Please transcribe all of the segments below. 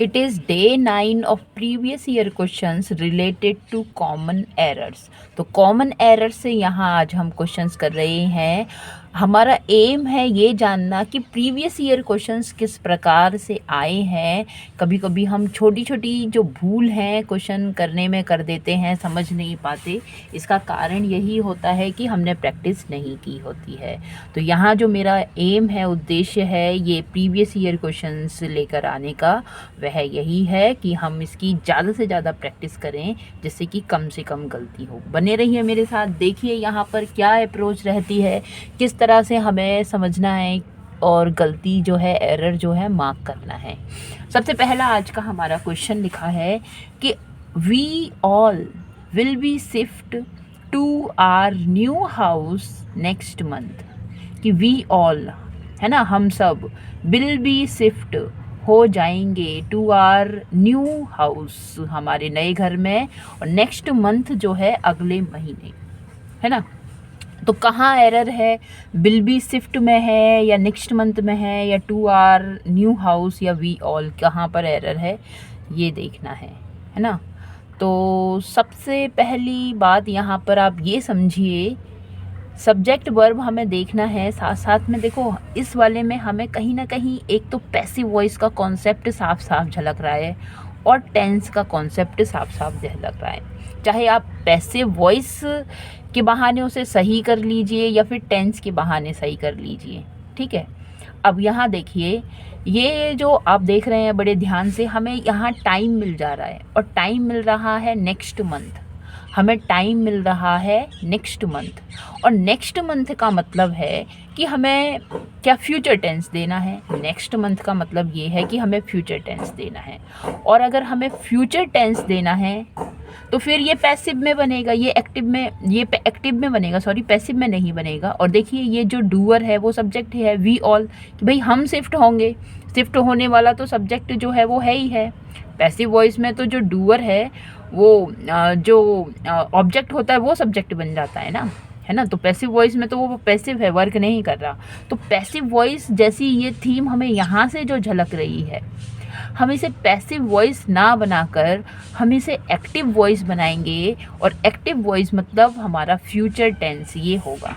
It is day 9 of previous year questions related to common errors. तो common error से यहाँ आज हम क्वेश्चंस कर रहे हैं। हमारा एम है ये जानना कि प्रीवियस ईयर क्वेश्चंस किस प्रकार से आए हैं। कभी कभी हम छोटी छोटी जो भूल हैं क्वेश्चन करने में कर देते हैं, समझ नहीं पाते। इसका कारण यही होता है कि हमने प्रैक्टिस नहीं की होती है। तो यहाँ जो मेरा एम है, उद्देश्य है ये प्रीवियस ईयर क्वेश्चंस लेकर आने का, वह यही है कि हम इसकी ज़्यादा से ज़्यादा प्रैक्टिस करें जिससे कि कम से कम गलती हो। बने रहिए मेरे साथ, देखिए यहाँ पर क्या अप्रोच रहती है, किस तरह से हमें समझना है और गलती जो है, एरर जो है, मार्क करना है। सबसे पहला आज का हमारा क्वेश्चन लिखा है कि we all will be shift to our new house next month. कि वी ऑल है ना, हम सब, विल बी शिफ्ट हो जाएंगे टू आवर न्यू हाउस, हमारे नए घर में, और नेक्स्ट मंथ जो है अगले महीने, है ना। तो कहाँ एरर है, विल बी शिफ्ट में है या नेक्स्ट मंथ में है या टू आवर न्यू हाउस या वी ऑल, कहाँ पर एरर है ये देखना है ना। तो सबसे पहली बात यहाँ पर आप ये समझिए, सब्जेक्ट वर्ब हमें देखना है, साथ साथ में देखो इस वाले में हमें कहीं ना कहीं एक तो पैसिव वॉइस का कॉन्सेप्ट साफ साफ झलक रहा है और टेंस का कॉन्सेप्ट साफ साफ झलक रहा है। चाहे आप पैसिव वॉइस के बहाने उसे सही कर लीजिए या फिर टेंस के बहाने सही कर लीजिए, ठीक है। अब यहाँ देखिए, ये जो आप देख रहे हैं बड़े ध्यान से, हमें यहाँ टाइम मिल जा रहा है और टाइम मिल रहा है नेक्स्ट मंथ, हमें टाइम मिल रहा है नेक्स्ट मंथ। और नेक्स्ट मंथ का मतलब है कि हमें क्या फ्यूचर टेंस देना है। नेक्स्ट मंथ का मतलब ये है कि हमें फ्यूचर टेंस देना है, और अगर हमें फ्यूचर टेंस देना है तो फिर ये पैसिव में बनेगा, ये एक्टिव में बनेगा, सॉरी पैसिव में नहीं बनेगा। और देखिए ये जो डूअर है वो सब्जेक्ट है वी ऑल, कि भाई हम शिफ्ट होंगे, शिफ्ट होने वाला तो सब्जेक्ट जो है वो है ही है। पैसिव वॉइस में तो जो डूअर है वो जो ऑब्जेक्ट होता है वो सब्जेक्ट बन जाता है ना। तो पैसिव वॉइस में तो वो पैसिव है, वर्क नहीं कर रहा। तो पैसिव वॉइस जैसी ये थीम हमें यहाँ से जो झलक रही है, हम इसे पैसिव वॉइस ना बनाकर हम इसे एक्टिव वॉइस बनाएंगे, और एक्टिव वॉइस मतलब हमारा फ्यूचर टेंस ये होगा।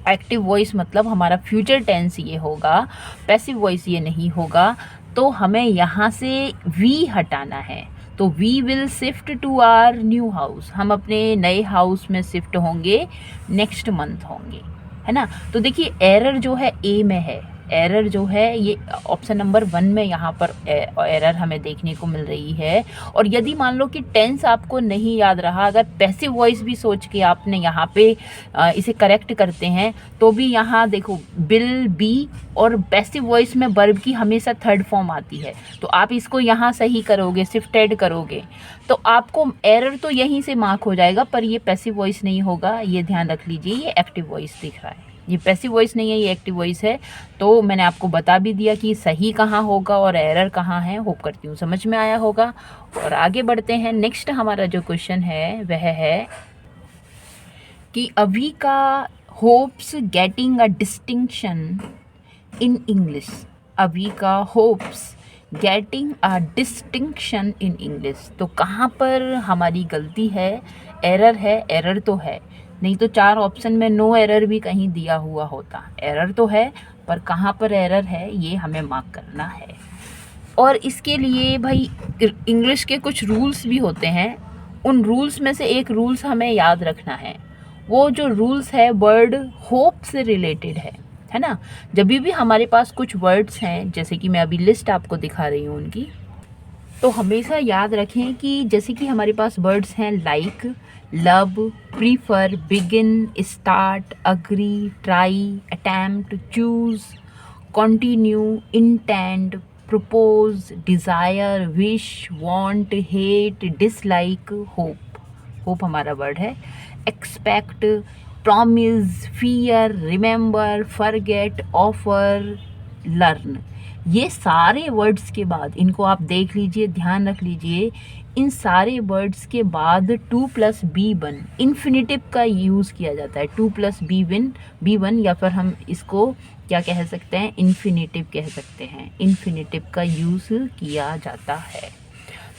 एक्टिव वॉइस मतलब हमारा फ्यूचर टेंस ये होगा, पैसिव वॉइस ये नहीं होगा। तो हमें यहाँ से वी हटाना है। तो we will shift to our new house, हम अपने नए हाउस में शिफ्ट होंगे, नेक्स्ट मंथ होंगे, है ना। तो देखिए एरर जो है ए में है, एरर जो है ये ऑप्शन नंबर 1 में यहाँ पर एरर हमें देखने को मिल रही है। और यदि मान लो कि टेंस आपको नहीं याद रहा, अगर पैसिव वॉइस भी सोच के आपने यहाँ पे इसे करेक्ट करते हैं, तो भी यहाँ देखो विल बी और पैसिव वॉइस में वर्ब की हमेशा थर्ड फॉर्म आती है। तो आप इसको यहाँ सही करोगे, शिफ्टेड करोगे, तो आपको एरर तो यहीं से मार्क हो जाएगा, पर ये पैसिव वॉइस नहीं होगा, ये ध्यान रख लीजिए। ये एक्टिव वॉइस दिख रहा है, ये पैसिव वॉइस नहीं है, ये एक्टिव वॉइस है। तो मैंने आपको बता भी दिया कि सही कहाँ होगा और एरर कहाँ है। होप करती हूँ समझ में आया होगा। और आगे बढ़ते हैं। नेक्स्ट हमारा जो क्वेश्चन है वह है कि अभी का hopes getting a distinction in English. अभी का hopes getting a distinction in English. तो कहाँ पर हमारी गलती है, एरर है? एरर तो है, नहीं तो 4 ऑप्शन में नो एरर भी कहीं दिया हुआ होता। एरर तो है, पर कहाँ पर एरर है ये हमें मार्क करना है। और इसके लिए भाई इंग्लिश के कुछ रूल्स भी होते हैं, उन रूल्स में से एक रूल्स हमें याद रखना है। वो जो रूल्स है वर्ड होप से रिलेटेड है ना। जब भी हमारे पास कुछ वर्ड्स हैं, जैसे कि मैं अभी लिस्ट आपको दिखा रही हूँ उनकी, तो हमेशा याद रखें कि जैसे कि हमारे पास वर्ड्स हैं like, love, prefer, begin, start, agree, try, attempt, choose, continue, intend, propose, desire, wish, want, hate, dislike, hope. Hope हमारा वर्ड है। Expect, promise, fear, remember, forget, offer, learn. ये सारे वर्ड्स के बाद इनको आप देख लीजिए, ध्यान रख लीजिए, इन सारे वर्ड्स के बाद to plus V one infinitive का यूज़ किया जाता है। टू प्लस बी वन या फिर हम इसको क्या कह सकते हैं, इन्फिनेटिव कह सकते हैं। इन्फिनेटिव का यूज़ किया जाता है।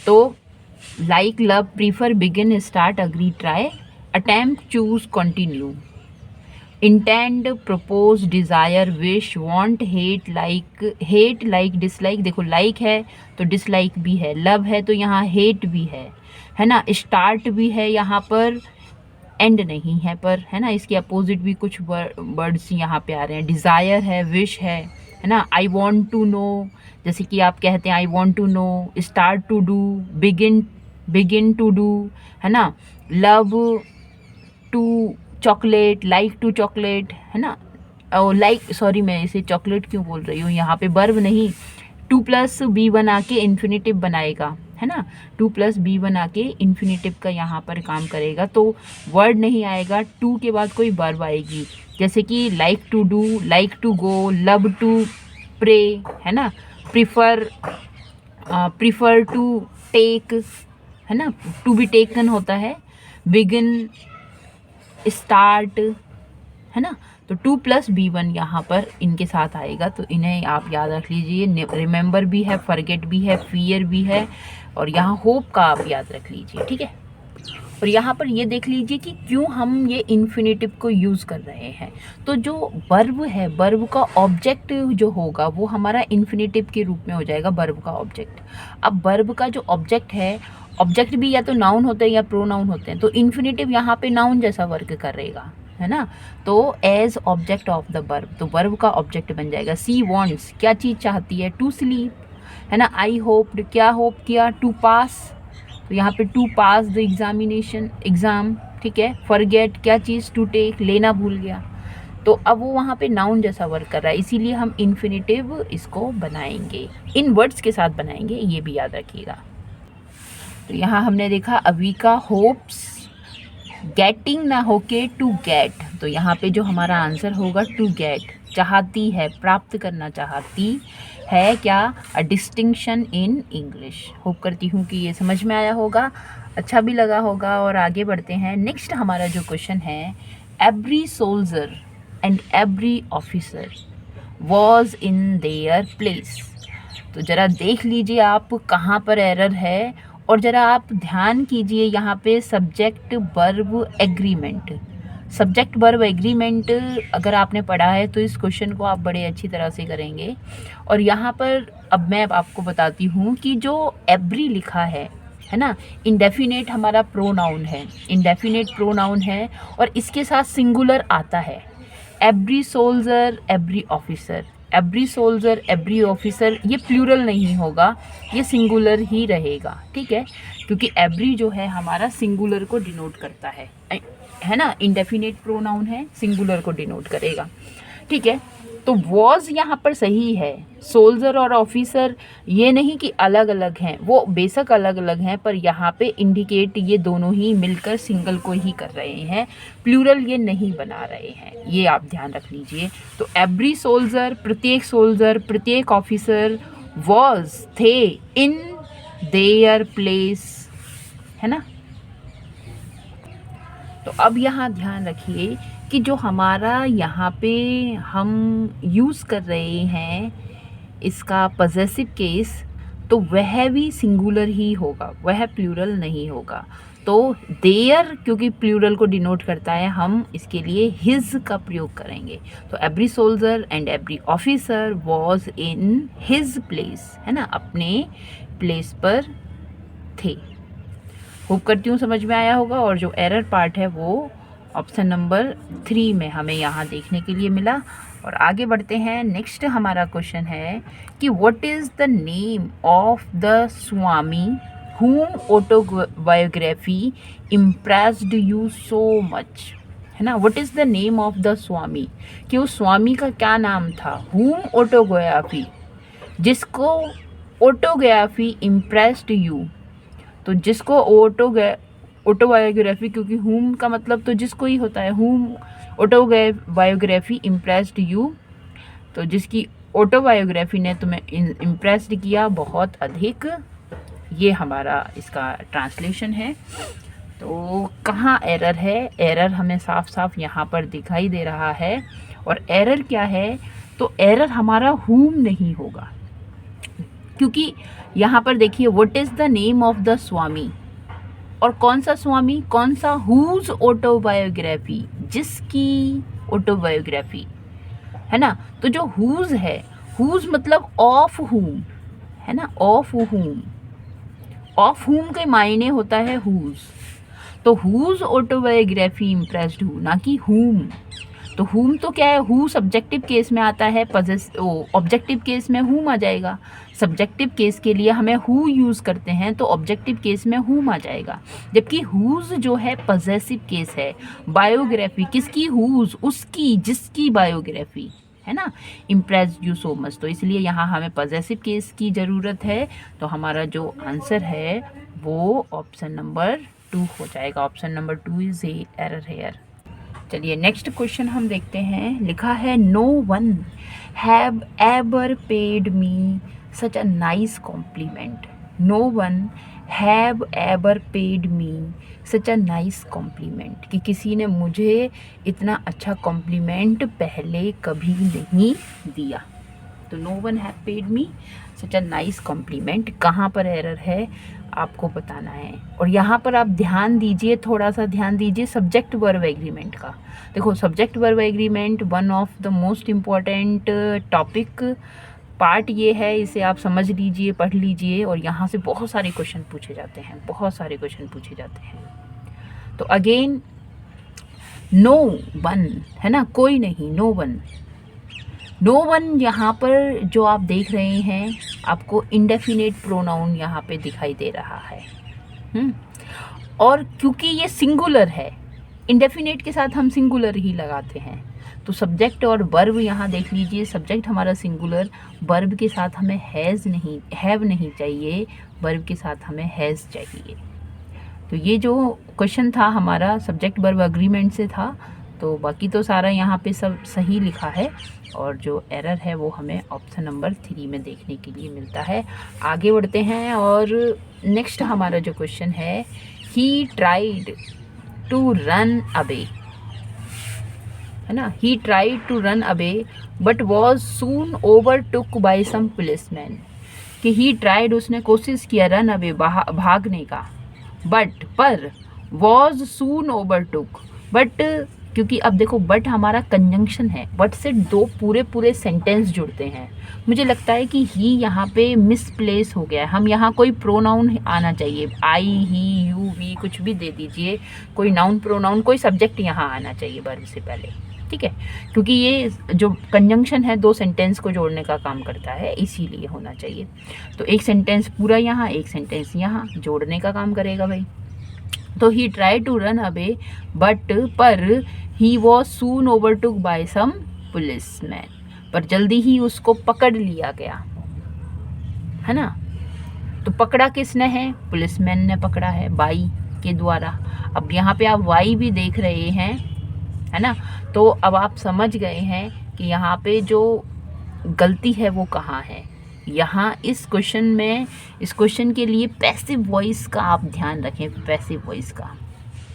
तो like, love, prefer, begin, start, agree, try, attempt, choose, continue, intend, propose, desire, wish, want, hate, like, dislike. देखो लाइक है तो डिसलाइक भी है, लव है तो यहाँ हेट भी है ना, स्टार्ट भी है यहाँ पर, एंड नहीं है पर, है ना। इसके अपोजिट भी कुछ वर्ड्स यहाँ पे आ रहे हैं। डिज़ायर है, विश है ना। आई वॉन्ट टू नो, जैसे कि आप कहते हैं I want to know. Start to do, begin to do, है ना। Love to chocolate, like to chocolate, है ना। और लाइक, सॉरी मैं इसे चॉकलेट क्यों बोल रही हूँ, यहाँ पे वर्ब नहीं, टू प्लस बी वन आके इन्फिनेटिव बनाएगा, है ना। टू प्लस बी वन आके इन्फिनेटिव का यहाँ पर काम करेगा, तो वर्ड नहीं आएगा, टू के बाद कोई वर्ब आएगी। जैसे कि like to do, like to go, love to pray, है ना। प्रीफर टू टेक, है ना, टू बी टेकन होता है। बिगिन, स्टार्ट, है ना। तो टू प्लस बी वन यहाँ पर इनके साथ आएगा, तो इन्हें आप याद रख लीजिए। रिमेंबर भी है, फॉरगेट भी है, फियर भी है, और यहाँ होप का आप याद रख लीजिए, ठीक है। और यहाँ पर ये देख लीजिए कि क्यों हम ये इन्फिनेटिव को यूज़ कर रहे हैं। तो जो वर्ब है, वर्ब का ऑब्जेक्ट जो होगा वो हमारा इन्फिनेटिव के रूप में हो जाएगा, वर्ब का ऑब्जेक्ट। अब वर्ब का जो ऑब्जेक्ट है, ऑब्जेक्ट भी या तो नाउन होते हैं या प्रोनाउन होते हैं, तो इन्फिनेटिव यहाँ पे नाउन जैसा वर्क करेगा, है ना। तो as object of the verb, तो वर्ब का ऑब्जेक्ट बन जाएगा। सी वॉन्ट्स, क्या चीज़ चाहती है, टू स्लीप, है ना। आई होप्ड, क्या होप किया, टू पास, तो यहाँ पे टू पास द एग्ज़ाम, ठीक है। फॉरगेट, क्या चीज़, टू टेक, लेना भूल गया। तो अब वो वहाँ पे नाउन जैसा वर्क कर रहा है, इसीलिए हम इन्फिनेटिव इसको बनाएंगे, इन वर्ड्स के साथ बनाएंगे, ये भी याद रखिएगा। तो यहाँ हमने देखा अविका होप्स गेटिंग ना होके टू गेट, तो यहाँ पे जो हमारा आंसर होगा टू गेट, चाहती है, प्राप्त करना चाहती है, क्या, a distinction in English. Hope करती हूँ कि ये समझ में आया होगा, अच्छा भी लगा होगा। और आगे बढ़ते हैं। नेक्स्ट हमारा जो क्वेश्चन है, every soldier and every officer was in their place. तो ज़रा देख लीजिए आप कहाँ पर एरर है, और ज़रा आप ध्यान कीजिए यहाँ पे subject verb agreement. Subject verb agreement अगर आपने पढ़ा है तो इस क्वेश्चन को आप बड़े अच्छी तरह से करेंगे। और यहाँ पर अब मैं आपको बताती हूँ कि जो एवरी लिखा है ना, इंडेफिनेट हमारा प्रोनाउन है, इंडेफिनेट प्रोनाउन है, और इसके साथ सिंगुलर आता है। Every soldier, every officer, every soldier, every officer, ये प्लूरल नहीं होगा, ये सिंगुलर ही रहेगा, ठीक है। क्योंकि एवरी जो है हमारा सिंगुलर को डिनोट करता है ना, इंडेफिनेट प्रोनाउन है, सिंगुलर को डिनोट करेगा, ठीक है। तो वॉज यहाँ पर सही है, सोल्जर और ऑफिसर ये नहीं कि अलग अलग हैं, वो बेशक अलग अलग हैं, पर यहाँ पे इंडिकेट ये दोनों ही मिलकर सिंगल को ही कर रहे हैं, प्लूरल ये नहीं बना रहे हैं, ये आप ध्यान रख लीजिए। तो एवरी सोल्जर, प्रत्येक ऑफिसर, वॉज थे, इन देयर प्लेस, है ना। तो अब यहाँ ध्यान रखिए कि जो हमारा यहाँ पे हम यूज़ कर रहे हैं इसका पॉजेसिव केस, तो वह भी सिंगुलर ही होगा, वह प्लूरल नहीं होगा। तो देयर क्योंकि प्लूरल को डिनोट करता है, हम इसके लिए हिज का प्रयोग करेंगे। तो every soldier and every officer was in his place, है ना, अपने प्लेस पर थे। होप करती हूँ समझ में आया होगा। और जो एरर पार्ट है वो ऑप्शन नंबर 3 में हमें यहाँ देखने के लिए मिला। और आगे बढ़ते हैं। नेक्स्ट हमारा क्वेश्चन है कि what is the name of the swami whom autobiography impressed you so much, है ना। What is the name of the swami, कि उस स्वामी का क्या नाम था। whom autobiography, जिसको ऑटोग्राफी इम्प्रेस्ड यू, तो जिसको ऑटोबायोग्राफी, क्योंकि whom का मतलब तो जिसको ही होता है, whom ऑटोबायोग्राफी इम्प्रेस्ड यू, तो जिसकी ऑटोबायोग्राफी ने तुम्हें इम्प्रेस्ड किया बहुत अधिक, ये हमारा इसका ट्रांसलेशन है। तो कहाँ एरर है? एरर हमें साफ साफ यहाँ पर दिखाई दे रहा है। और एरर क्या है? तो एरर हमारा whom नहीं होगा, क्योंकि यहाँ पर देखिए what is the name of the swami, और कौन सा स्वामी, कौन सा, हुज ऑटोबायोग्राफी, जिसकी ऑटोबायोग्राफी, है ना। तो जो हुज है, हुज मतलब ऑफ हुम, है ना, ऑफ हुम, ऑफ हुम के मायने होता है हुज। तो हुज ऑटोबायोग्राफी इम्प्रेस्ड हु, ना कि हुम। तो हुम तो क्या है, हु सब्जेक्टिव केस में आता है, ऑब्जेक्टिव केस में हुम आ जाएगा। सब्जेक्टिव केस के लिए हमें हु यूज़ करते हैं, तो ऑब्जेक्टिव केस में हुम आ जाएगा। जबकि हुज जो है पजेसिव केस है। बायोग्राफी किसकी? हुज, उसकी, जिसकी बायोग्राफी, है ना। इम्प्रेस्ड यू सो मच, तो इसलिए यहाँ हमें पजेसिव केस की ज़रूरत है। तो हमारा जो आंसर है वो ऑप्शन नंबर 2 हो जाएगा। Option number 2 is a error here. चलिए नेक्स्ट क्वेश्चन हम देखते हैं। लिखा है no one have ever paid me such a nice compliment. No one have ever paid me such a nice compliment, कि किसी ने मुझे इतना अच्छा कॉम्प्लीमेंट पहले कभी नहीं दिया। तो no one have paid me such a nice compliment, कहाँ पर एरर है आपको बताना है। और यहाँ पर आप ध्यान दीजिए, थोड़ा सा ध्यान दीजिए सब्जेक्ट वर्ब एग्रीमेंट का। देखो subject verb agreement one of the most important topic part ये है, इसे आप समझ लीजिए, पढ़ लीजिए, और यहाँ से बहुत सारे क्वेश्चन पूछे जाते हैं, बहुत सारे क्वेश्चन पूछे जाते हैं। तो अगेन नो वन, है ना, कोई नहीं, नो वन। नो वन यहाँ पर जो आप देख रहे हैं, आपको इंडेफिनेट प्रोनाउन यहाँ पे दिखाई दे रहा है। और क्योंकि ये सिंगुलर है, इंडेफिनेट के साथ हम सिंगुलर ही लगाते हैं। तो सब्जेक्ट और वर्ब यहाँ देख लीजिए, सब्जेक्ट हमारा सिंगुलर, वर्ब के साथ हमें हैज़ नहीं, हैव नहीं चाहिए, वर्ब के साथ हमें हैज़ चाहिए। तो ये जो क्वेश्चन था हमारा सब्जेक्ट वर्ब अग्रीमेंट से था। तो बाकी तो सारा यहाँ पे सब सही लिखा है, और जो एरर है वो हमें ऑप्शन नंबर 3 में देखने के लिए मिलता है। आगे बढ़ते हैं, और नेक्स्ट हमारा जो क्वेश्चन है, he tried to run away, है ना, he tried to run away but was soon overtook by some policeman. कि ही ट्राइड, उसने कोशिश किया, रन अवे, भागने का, बट, पर, वॉज सून ओवरटुक, बट, क्योंकि अब देखो बट हमारा कंजंक्शन है, बट से दो पूरे सेंटेंस जुड़ते हैं। मुझे लगता है कि ही यहाँ पे मिसप्लेस हो गया है। हम यहाँ कोई प्रोनाउन आना चाहिए, आई, ही, यू, वी, कुछ भी दे दीजिए, कोई नाउन प्रोनाउन, कोई सब्जेक्ट यहाँ आना चाहिए वर्ब से पहले, ठीक है, क्योंकि ये जो कंजंक्शन है दो सेंटेंस को जोड़ने का काम करता है, इसीलिए होना चाहिए। तो एक सेंटेंस पूरा यहाँ, एक सेंटेंस यहाँ, जोड़ने का काम करेगा भाई। तो he try to run away but, पर, he was soon overtook by some policeman, पर जल्दी ही उसको पकड़ लिया गया, है ना। तो पकड़ा किसने है? पुलिसमैन ने पकड़ा है, बाई के द्वारा। अब यहाँ पे आप वाई भी देख रहे हैं, है ना। तो अब आप समझ गए हैं कि यहाँ पे जो गलती है वो कहाँ है। यहाँ इस क्वेश्चन में, इस क्वेश्चन के लिए पैसिव वॉइस का आप ध्यान रखें, पैसिव वॉइस का,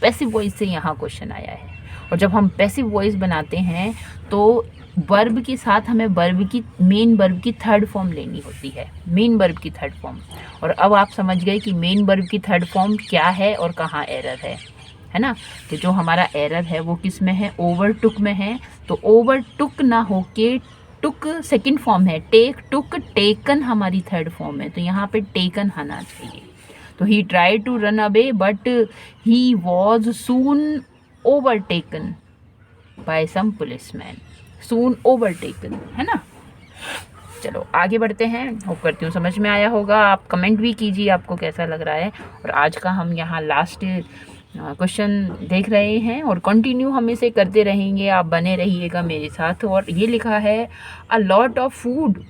पैसिव वॉइस से यहाँ क्वेश्चन आया है। और जब हम पैसिव वॉइस बनाते हैं तो वर्ब के साथ हमें वर्ब की, मेन वर्ब की थर्ड फॉर्म लेनी होती है, मेन वर्ब की थर्ड फॉर्म। और अब आप समझ गए कि मेन वर्ब की थर्ड फॉर्म क्या है और कहाँ एरर है ना। तो जो हमारा एरर है वो किस में है? ओवरटुक में है। तो ओवरटुक ना होके टुक सेकंड फॉर्म है, टेक, टुक, टेकन हमारी थर्ड फॉर्म है, तो यहाँ पे टेकन आना चाहिए। तो he try to run away but he was soon overtaken by some policeman, soon overtaken, है ना। चलो आगे बढ़ते हैं, होप करती हूँ समझ में आया होगा। आप कमेंट भी कीजिए आपको कैसा लग रहा है। और आज का हम यहाँ लास्ट क्वेश्चन देख रहे हैं और कंटिन्यू हम इसे करते रहेंगे, आप बने रहिएगा मेरे साथ। और ये लिखा है a lot of food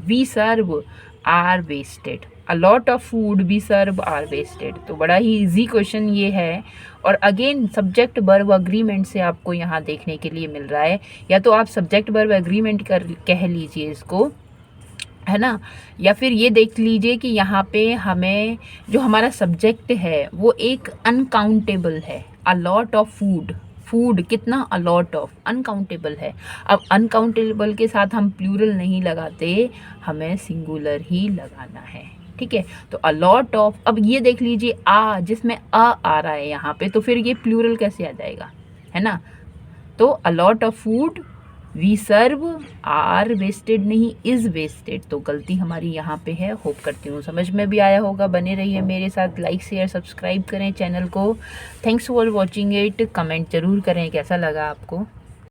we serve are wasted, a lot of food we serve are wasted. तो बड़ा ही इजी क्वेश्चन ये है। और अगेन सब्जेक्ट वर्ब अग्रीमेंट से आपको यहाँ देखने के लिए मिल रहा है, या तो आप सब्जेक्ट वर्ब अग्रीमेंट कर कह लीजिए इसको, है ना। या फिर ये देख लीजिए कि यहाँ पे हमें जो हमारा सब्जेक्ट है वो एक अनकाउंटेबल है, a lot of food. Food कितना, अ लॉट ऑफ, अनकाउंटेबल है। अब अनकाउंटेबल के साथ हम प्लूरल नहीं लगाते, हमें सिंगुलर ही लगाना है, ठीक है। तो अ लॉट ऑफ, अब ये देख लीजिए आ, जिसमें आ रहा है यहाँ पे, तो फिर ये प्लूरल कैसे आ जाएगा, है ना। तो a lot of food we serve are wasted, नहीं इज़ वेस्टेड। तो गलती हमारी यहाँ पे है। होप करती हूँ समझ में भी आया होगा। बने रहिए मेरे साथ, लाइक शेयर सब्सक्राइब करें चैनल को। Thanks for watching it. Comment ज़रूर करें कैसा लगा आपको।